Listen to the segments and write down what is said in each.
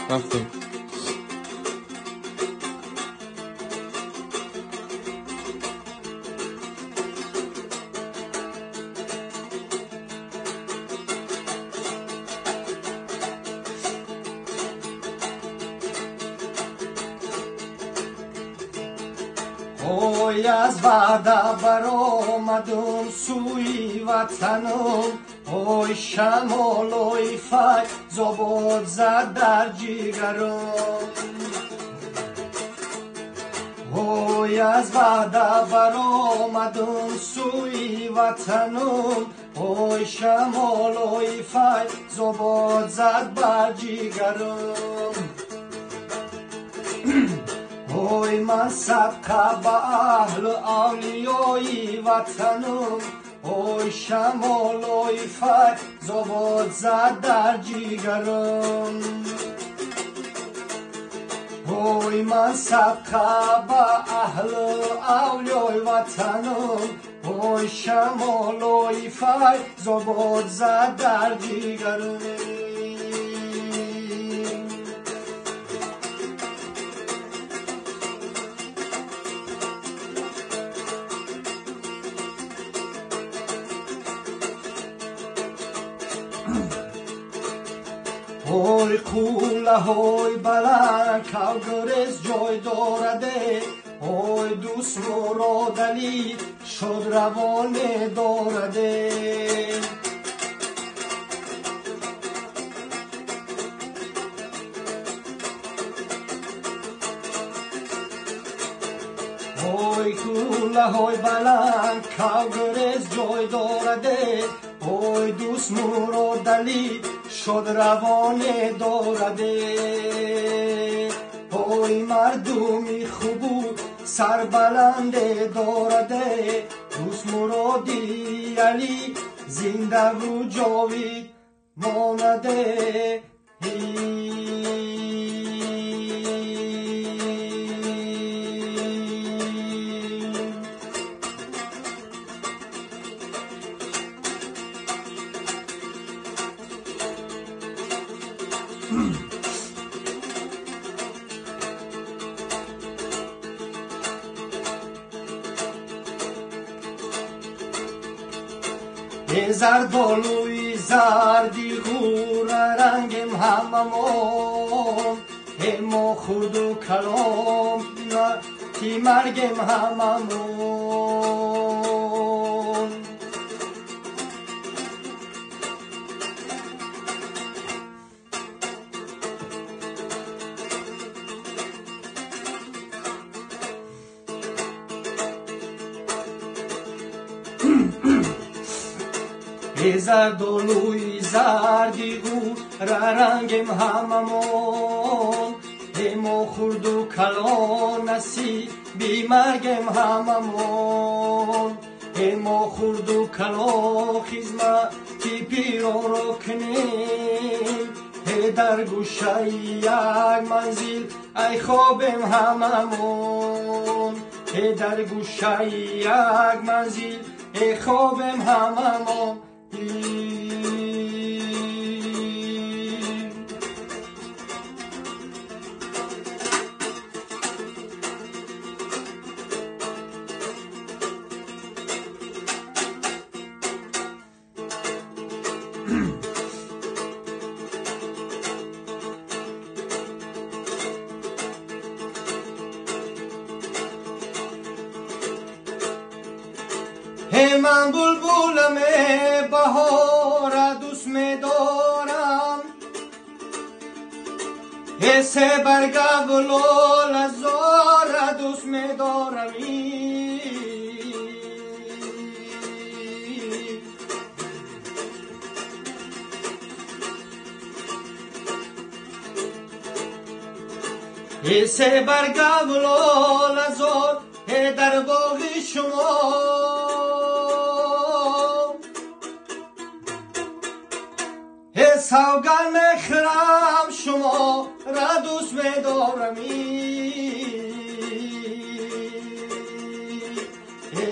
رفتیم. اوی از وعده برآمدم سوی وطنم، اوی شمال اوی فیض آباد زد در جیگرم. اوی از وعده برآمدم سوی وطنم، اوی شمال اوی فیض آباد زد بر جیگرم. اوی من صدقه به اهل اولیای وطنم، اوی شمال اوی فیض آباد زد در جیگرم. اوی من صدقه به اهل اولیای وطنم، اوی شمال اوی فیض آباد زد در جیگرم. اوی کوله های بلند کاغرز جای دارده، اوی دوست مراد علی شد روانه دارده. اوی کوله های بلند کاغرز جای دارده، اوی دوست مراد علی شد روانه دارده. اوی مردمی خوبو سر بلنده دارده، دوست مرادی علی زنده و جاوید مانده. زردالوی زردی غور رنگم هممون، اما خورد و کلام تی مرگم هممون. زردالوی زردی غور رنگم هممون، اما خورد و کلا نصیب بی مرگم هممون. اما خورد و کلا خدمتی پیرو رو کنیم، در گوشه یک منزل ای خوابم هممون. در گوشه یک منزل ای خوابم هممون. من بلبلم بهار دوست می‌دارم، حس برگ گل زار دوست می‌دارم. حس برگ گل زار در باغ شما، سوگن میخرم شما را دوست می‌دارم.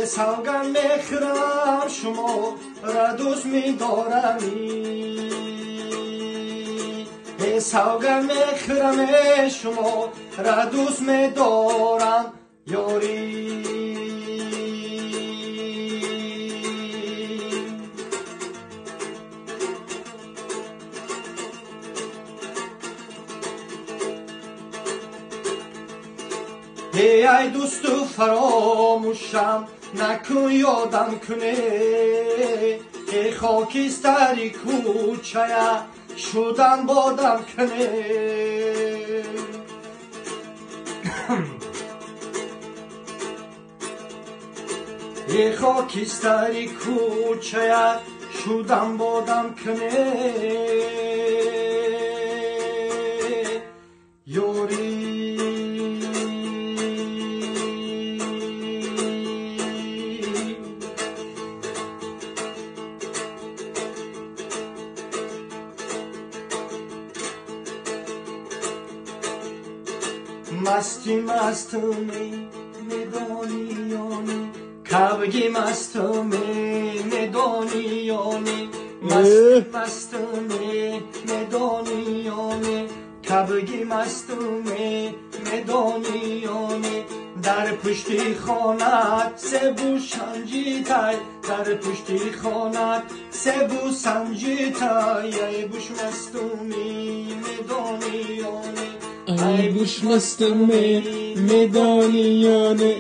سوگن میخرم شما را دوست می‌دارم. سوگن میخورم شما را دوست میدارم یاری. ای دوستو فراموشم نکن یادم کنه، ای خاکستری کوچه شدم بادم کنه. ای خاکستری کوچه شدم بادم کنه یاری. مستی مستمی میدانی یانی، کبگی مستمی میدانی یانی. مستی مستمی میدانی یانی، کبگی مستمی میدانی یانی. در پشتی خانت سبو سنجی تای، در پشتی خانت سبو سنجی تای. ای بوش مستمی میدانی یانی، ای بوش مستمی میدانی یانی.